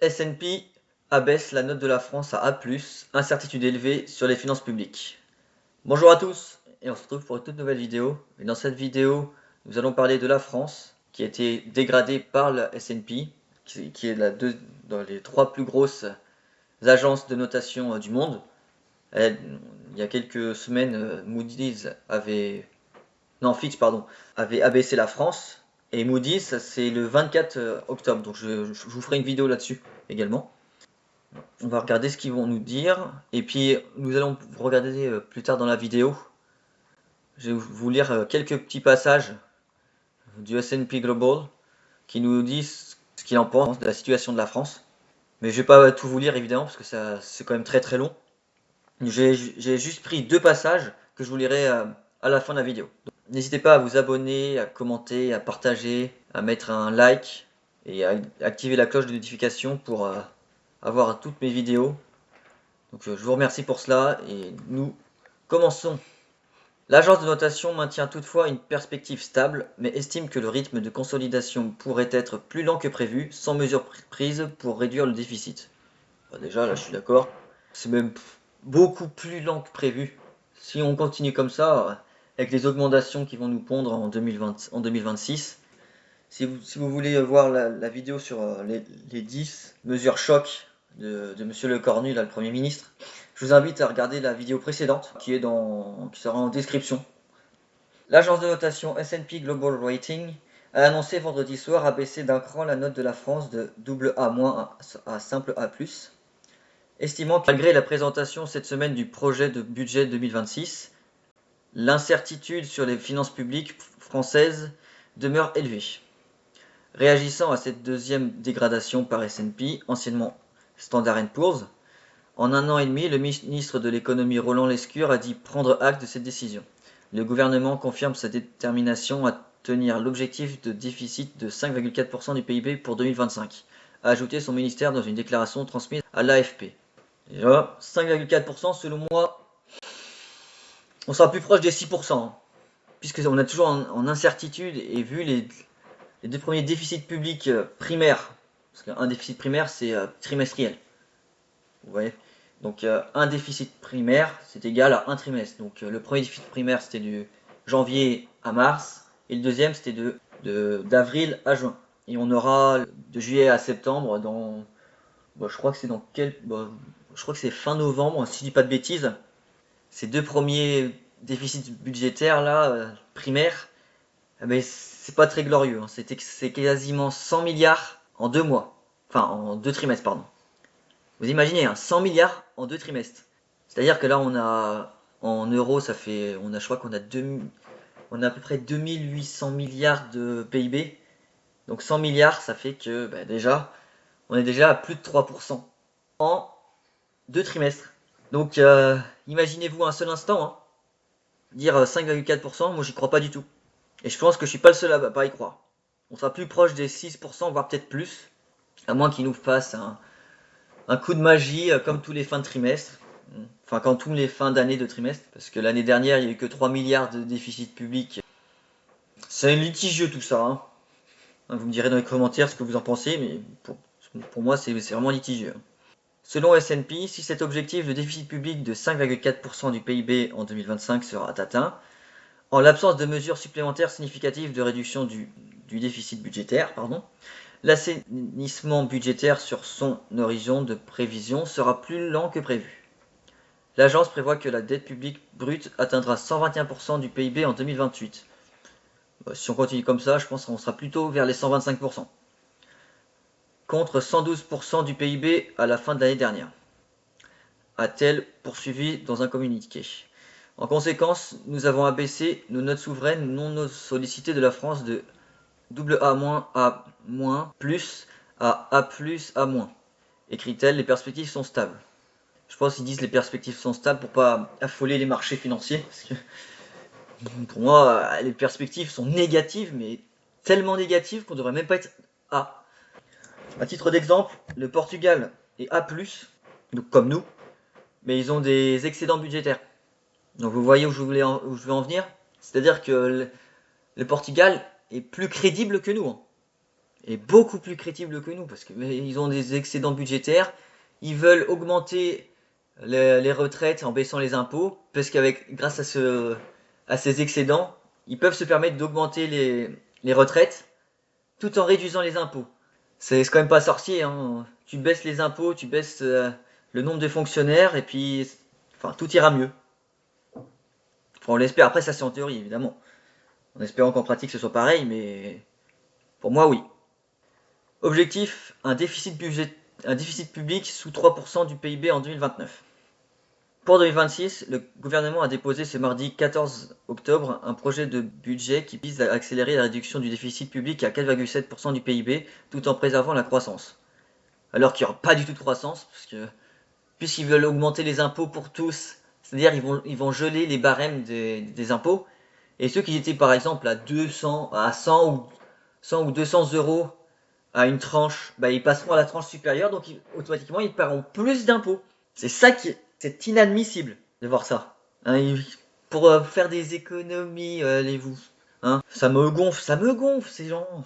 S&P abaisse la note de la France à A+, incertitude élevée sur les finances publiques. Bonjour à tous, et on se retrouve pour une toute nouvelle vidéo. Et dans cette vidéo, nous allons parler de la France, qui a été dégradée par la S&P, qui est dans les 3 plus grosses agences de notation du monde. Il y a quelques semaines, Fitch, avait abaissé la France. Et Moody's, c'est le 24 octobre, donc je vous ferai une vidéo là-dessus également. On va regarder ce qu'ils vont nous dire, et puis nous allons regarder plus tard dans la vidéo. Je vais vous lire quelques petits passages du S&P Global qui nous disent ce qu'il en pense de la situation de la France. Mais je vais pas tout vous lire évidemment parce que c'est quand même très long. J'ai juste pris 2 passages que je vous lirai à la fin de la vidéo. N'hésitez pas à vous abonner, à commenter, à partager, à mettre un like et à activer la cloche de notification pour avoir toutes mes vidéos. Donc je vous remercie pour cela et nous commençons. L'agence de notation maintient toutefois une perspective stable, mais estime que le rythme de consolidation pourrait être plus lent que prévu, sans mesures prises pour réduire le déficit. Déjà, là je suis d'accord, c'est même beaucoup plus lent que prévu. Si on continue comme ça, avec les augmentations qui vont nous pondre en 2026, si vous voulez voir la vidéo sur les 10 mesures choc de Monsieur Le Cornu, là, le Premier ministre, je vous invite à regarder la vidéo précédente qui sera en description. L'agence de notation S&P Global Rating a annoncé vendredi soir abaisser d'un cran la note de la France de AA- à simple A+, estimant que malgré la présentation cette semaine du projet de budget 2026, l'incertitude sur les finances publiques françaises demeure élevée. Réagissant à cette deuxième dégradation par S&P, anciennement Standard & Poor's, en 1 an et demi, le ministre de l'économie Roland Lescure a dit prendre acte de cette décision. Le gouvernement confirme sa détermination à tenir l'objectif de déficit de 5,4% du PIB pour 2025, a ajouté son ministère dans une déclaration transmise à l'AFP. Déjà, 5,4%, selon moi, on sera plus proche des 6%, puisqu'on est toujours en incertitude, et vu les 2 premiers déficits publics primaires, parce qu'un déficit primaire c'est trimestriel, vous voyez, donc un déficit primaire c'est égal à un trimestre, donc le premier déficit primaire c'était de janvier à mars, et le deuxième c'était d'avril à juin, et on aura de juillet à septembre je crois que c'est je crois que c'est fin novembre, si je dis pas de bêtises, ces 2 premiers déficits budgétaires là, primaires, mais c'est pas très glorieux, hein. C'est quasiment 100 milliards en 2 mois. Enfin, en 2 trimestres, pardon. Vous imaginez, hein, 100 milliards en 2 trimestres. C'est-à-dire que là, en euros, je crois qu'on a à peu près 2800 milliards de PIB. Donc 100 milliards, ça fait que, déjà, on est déjà à plus de 3% en 2 trimestres. Donc, imaginez-vous un seul instant, hein, dire 5,4%, moi j'y crois pas du tout. Et je pense que je suis pas le seul à pas y croire. On sera plus proche des 6%, voire peut-être plus, à moins qu'ils nous fassent un coup de magie comme tous les fins de trimestre, enfin comme tous les fins d'année de trimestre, parce que l'année dernière il n'y a eu que 3 milliards de déficit public. C'est litigieux tout ça, hein. Vous me direz dans les commentaires ce que vous en pensez, mais pour moi c'est vraiment litigieux. Selon S&P, si cet objectif de déficit public de 5,4% du PIB en 2025 sera atteint, en l'absence de mesures supplémentaires significatives de réduction du déficit budgétaire, l'assainissement budgétaire sur son horizon de prévision sera plus lent que prévu. L'agence prévoit que la dette publique brute atteindra 121% du PIB en 2028. Si on continue comme ça, je pense qu'on sera plutôt vers les 125%, contre 112% du PIB à la fin de l'année dernière, a-t-elle poursuivi dans un communiqué. En conséquence, nous avons abaissé nos notes souveraines non sollicitées de la France de AA- à plus à A+, à-, écrit-elle. Les perspectives sont stables. Je pense qu'ils disent les perspectives sont stables pour pas affoler les marchés financiers, parce que pour moi, les perspectives sont négatives, mais tellement négatives qu'on devrait même pas être A. À titre d'exemple, le Portugal est A+, donc comme nous, mais ils ont des excédents budgétaires. Donc vous voyez où je veux en venir. C'est-à-dire que le Portugal est plus crédible que nous, hein. est beaucoup plus crédible que nous, parce qu'ils ont des excédents budgétaires, ils veulent augmenter les retraites en baissant les impôts, parce grâce à ces excédents, ils peuvent se permettre d'augmenter les retraites tout en réduisant les impôts. C'est quand même pas sorcier, hein. Tu baisses les impôts, tu baisses le nombre de fonctionnaires, et puis enfin, tout ira mieux. Enfin, on l'espère, après ça c'est en théorie évidemment. En espérant qu'en pratique ce soit pareil, mais pour moi oui. Objectif, un déficit public sous 3% du PIB en 2029. Pour 2026, le gouvernement a déposé ce mardi 14 octobre un projet de budget qui vise à accélérer la réduction du déficit public à 4,7% du PIB tout en préservant la croissance. Alors qu'il n'y aura pas du tout de croissance, puisqu'ils veulent augmenter les impôts pour tous, c'est-à-dire ils vont geler les barèmes des impôts, et ceux qui étaient par exemple à 100 ou 200 euros à une tranche, bah, ils passeront à la tranche supérieure, donc automatiquement ils paieront plus d'impôts. C'est inadmissible de voir ça. Hein, pour faire des économies, allez-vous. Hein, ça me gonfle ces gens. Vous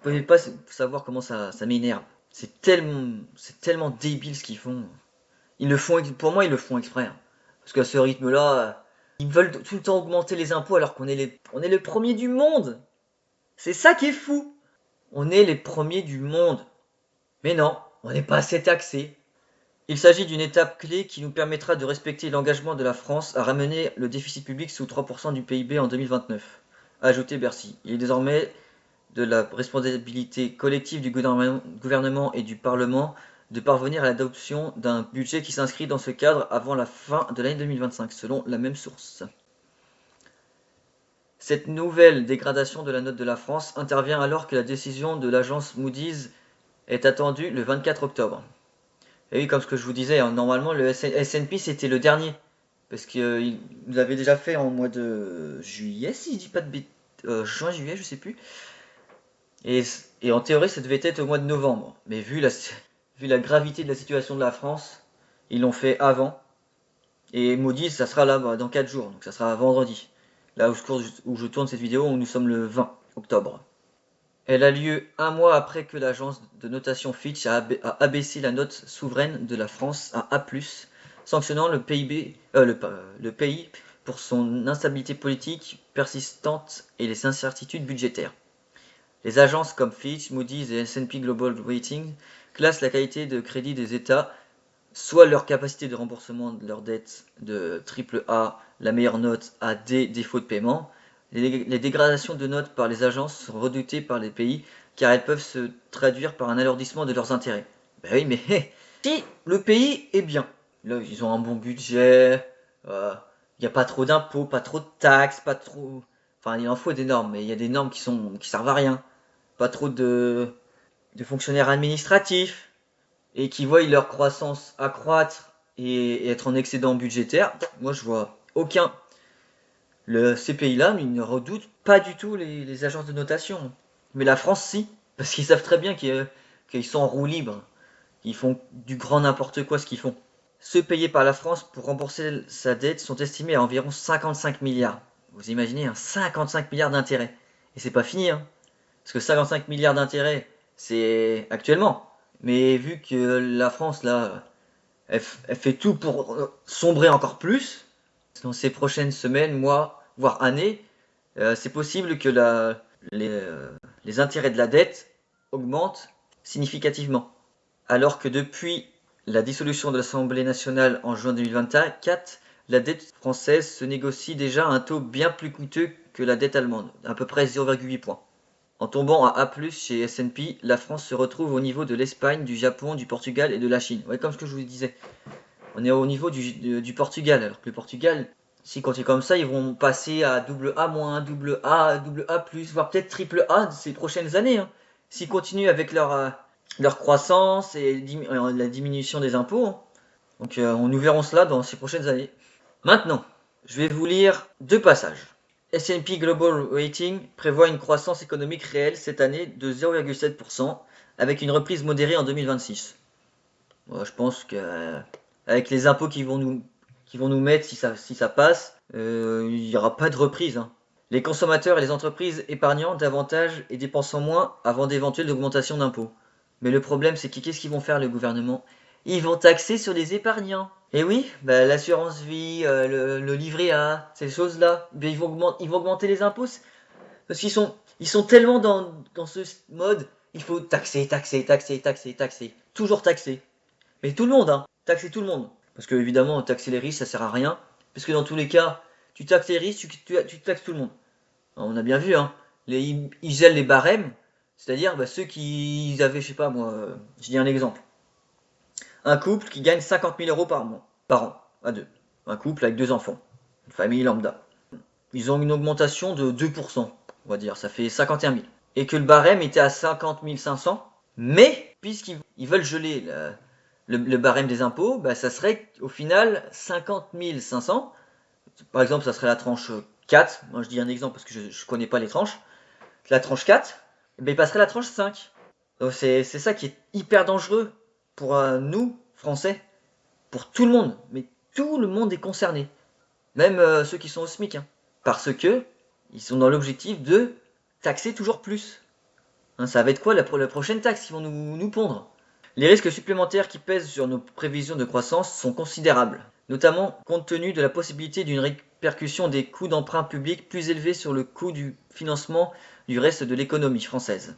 pouvez pas savoir comment ça m'énerve. C'est tellement débile ce qu'ils font. Pour moi, ils le font exprès, hein. Parce qu'à ce rythme-là, ils veulent tout le temps augmenter les impôts alors qu'on est le premier du monde. C'est ça qui est fou. On est les premiers du monde. Mais non, on n'est pas assez taxés. Il s'agit d'une étape clé qui nous permettra de respecter l'engagement de la France à ramener le déficit public sous 3% du PIB en 2029, a ajouté Bercy. Il est désormais de la responsabilité collective du gouvernement et du Parlement de parvenir à l'adoption d'un budget qui s'inscrit dans ce cadre avant la fin de l'année 2025, selon la même source. Cette nouvelle dégradation de la note de la France intervient alors que la décision de l'agence Moody's est attendue le 24 octobre. Et oui, comme ce que je vous disais, hein, normalement le S&P c'était le dernier, parce qu'il nous avait déjà fait en mois de juillet, si je dis pas de bêtises, juin-juillet, je sais plus. Et en théorie, ça devait être au mois de novembre. Mais vu la gravité de la situation de la France, ils l'ont fait avant. Et Moody's, ça sera là dans 4 jours, donc ça sera vendredi. Là où je tourne cette vidéo, où nous sommes le 20 octobre. Elle a lieu un mois après que l'agence de notation Fitch a abaissé la note souveraine de la France à A+, sanctionnant le pays pour son instabilité politique persistante et les incertitudes budgétaires. Les agences comme Fitch, Moody's et S&P Global Rating classent la qualité de crédit des États, soit leur capacité de remboursement de leurs dettes de AAA, la meilleure note, à D, défaut de paiement. Les dégradations de notes par les agences sont redoutées par les pays car elles peuvent se traduire par un alourdissement de leurs intérêts. Ben oui, mais si le pays est bien, là ils ont un bon budget, il n'y a pas trop d'impôts, pas trop de taxes, pas trop... Enfin, il en faut des normes, mais il y a des normes qui servent à rien. Pas trop de fonctionnaires administratifs, et qui voient leur croissance accroître et être en excédent budgétaire. Moi, je vois aucun. Ces pays-là, ils ne redoutent pas du tout les agences de notation. Mais la France, si. Parce qu'ils savent très bien qu'ils sont en roue libre. Ils font du grand n'importe quoi ce qu'ils font. Ceux payés par la France pour rembourser sa dette sont estimés à environ 55 milliards. Vous imaginez, hein, 55 milliards d'intérêts. Et c'est pas fini, hein. Parce que 55 milliards d'intérêts, c'est actuellement. Mais vu que la France, là, elle fait tout pour sombrer encore plus, dans ces prochaines semaines, mois, voire années, c'est possible que les intérêts de la dette augmentent significativement. Alors que depuis la dissolution de l'Assemblée nationale en juin 2024, la dette française se négocie déjà à un taux bien plus coûteux que la dette allemande, à peu près 0,8 points. En tombant à A+, chez S&P, la France se retrouve au niveau de l'Espagne, du Japon, du Portugal et de la Chine. Ouais, comme ce que je vous disais. On est au niveau du Portugal, alors que le Portugal, s'ils continuent comme ça, ils vont passer à AA-, double A+, voire peut-être triple A ces prochaines années, hein. S'ils continuent avec leur croissance et la diminution des impôts, hein. Donc nous verrons cela dans ces prochaines années. Maintenant, je vais vous lire 2 passages. S&P Global Rating prévoit une croissance économique réelle cette année de 0,7% avec une reprise modérée en 2026. Moi, je pense que avec les impôts qu'ils vont nous mettre si ça passe, il n'y aura pas de reprise, hein. Les consommateurs et les entreprises épargnant davantage et dépensant moins avant d'éventuelles augmentations d'impôts. Mais le problème, c'est qu'est-ce qu'ils vont faire, le gouvernement? Ils vont taxer sur les épargnants. Et oui, bah, l'assurance vie, le livret A, ces choses-là, ben, ils vont augmenter les impôts parce ils sont tellement dans ce mode, il faut taxer, taxer, taxer, taxer, taxer, toujours taxer. Mais tout le monde, hein, taxer tout le monde. Parce que évidemment, taxer les riches, ça sert à rien. Parce que dans tous les cas, tu taxes les riches, tu taxes tout le monde. On a bien vu, hein. Ils gèlent les barèmes, c'est-à-dire bah, ceux qui avaient, je sais pas moi, je dis un exemple. Un couple qui gagne 50 000 euros par an, à deux. Un couple avec deux enfants, une famille lambda. Ils ont une augmentation de 2%, on va dire, ça fait 51 000. Et que le barème était à 50 500, mais puisqu'ils veulent geler le barème des impôts, bah, ça serait au final 50 500. Par exemple, ça serait la tranche 4. Moi, je dis un exemple parce que je ne connais pas les tranches. La tranche 4, eh ben, il passerait la tranche 5. Donc c'est ça qui est hyper dangereux pour nous, Français, pour tout le monde. Mais tout le monde est concerné. Même ceux qui sont au SMIC. Hein. Parce que ils sont dans l'objectif de taxer toujours plus. Hein, ça va être quoi la prochaine taxe qu'ils vont nous pondre? Les risques supplémentaires qui pèsent sur nos prévisions de croissance sont considérables, notamment compte tenu de la possibilité d'une répercussion des coûts d'emprunt public plus élevés sur le coût du financement du reste de l'économie française.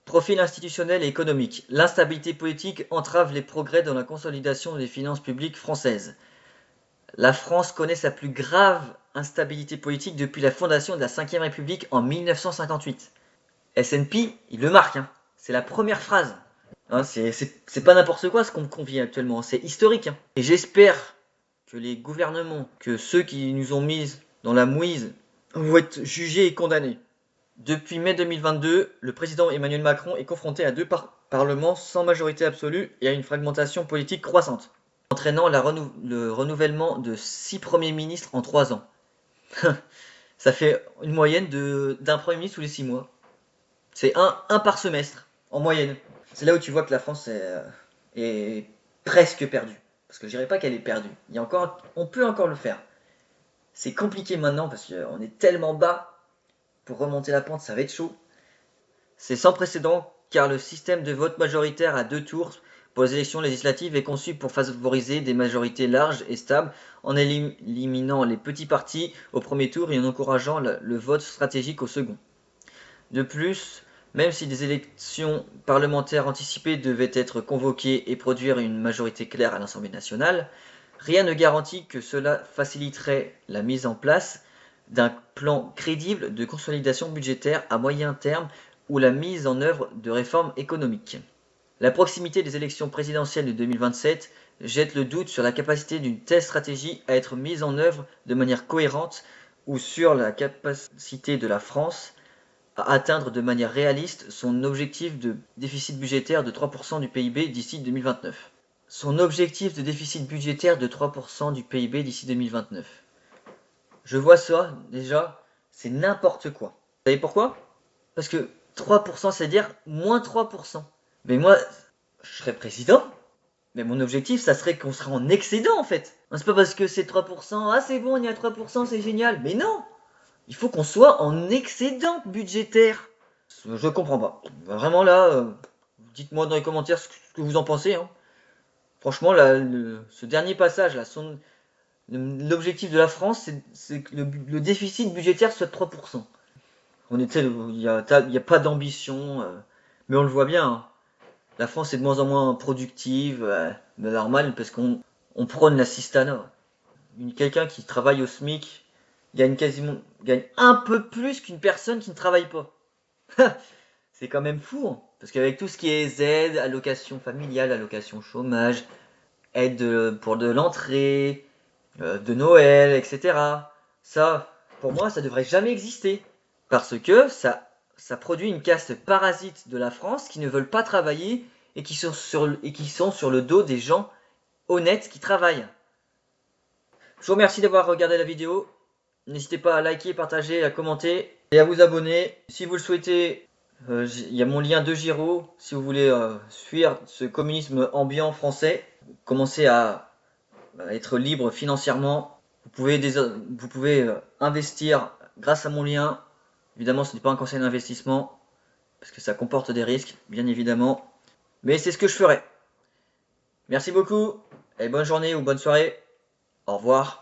Profil institutionnel et économique. L'instabilité politique entrave les progrès dans la consolidation des finances publiques françaises. La France connaît sa plus grave instabilité politique depuis la fondation de la Ve République en 1958. S&P, il le marque, hein. C'est la première phrase. Hein, c'est pas n'importe quoi ce qu'on vit actuellement, c'est historique. Hein. Et j'espère que les gouvernements, que ceux qui nous ont mis dans la mouise, vont être jugés et condamnés. Depuis mai 2022, le président Emmanuel Macron est confronté à deux parlements sans majorité absolue et à une fragmentation politique croissante, entraînant le renouvellement de 6 premiers ministres en 3 ans. Ça fait une moyenne d'un premier ministre tous les 6 mois. C'est un par semestre, en moyenne. C'est là où tu vois que la France est presque perdue. Parce que je dirais pas qu'elle est perdue. On peut encore le faire. C'est compliqué maintenant parce qu'on est tellement bas. Pour remonter la pente, ça va être chaud. C'est sans précédent car le système de vote majoritaire à 2 tours pour les élections législatives est conçu pour favoriser des majorités larges et stables en éliminant les petits partis au premier tour et en encourageant le vote stratégique au second. De plus, même si des élections parlementaires anticipées devaient être convoquées et produire une majorité claire à l'Assemblée nationale, rien ne garantit que cela faciliterait la mise en place d'un plan crédible de consolidation budgétaire à moyen terme ou la mise en œuvre de réformes économiques. La proximité des élections présidentielles de 2027 jette le doute sur la capacité d'une telle stratégie à être mise en œuvre de manière cohérente ou sur la capacité de la France à atteindre de manière réaliste son objectif de déficit budgétaire de 3% du PIB d'ici 2029. Son objectif de déficit budgétaire de 3% du PIB d'ici 2029. Je vois ça, déjà, c'est n'importe quoi. Vous savez pourquoi? Parce que 3%, c'est-à-dire moins 3%. Mais moi, je serais président, mais mon objectif, ça serait qu'on serait en excédent, en fait. C'est pas parce que c'est 3%, ah c'est bon, on est à 3%, c'est génial. Mais non! Il faut qu'on soit en excédent budgétaire. Je comprends pas. Vraiment là, dites-moi dans les commentaires ce que vous en pensez. Hein. Franchement, là, ce dernier passage, là, l'objectif de la France, c'est que le déficit budgétaire soit de 3%. Il n'y a pas d'ambition, mais on le voit bien. Hein. La France est de moins en moins productive, mais normal, parce qu'on prône l'assistanat. Quelqu'un qui travaille au SMIC gagne un peu plus qu'une personne qui ne travaille pas. C'est quand même fou, hein, parce qu'avec tout ce qui est aide, allocation familiale, allocation chômage, aide pour de l'entrée, de Noël, etc. Ça, pour moi, ça devrait jamais exister. Parce que ça produit une caste parasite de la France qui ne veulent pas travailler et qui sont sur le dos des gens honnêtes qui travaillent. Je vous remercie d'avoir regardé la vidéo. N'hésitez pas à liker, partager, à commenter et à vous abonner. Si vous le souhaitez, il y a mon lien de Giro. Si vous voulez fuir ce communisme ambiant français, commencer à être libre financièrement, vous pouvez investir grâce à mon lien. Évidemment, ce n'est pas un conseil d'investissement, parce que ça comporte des risques, bien évidemment. Mais c'est ce que je ferai. Merci beaucoup, et bonne journée ou bonne soirée. Au revoir.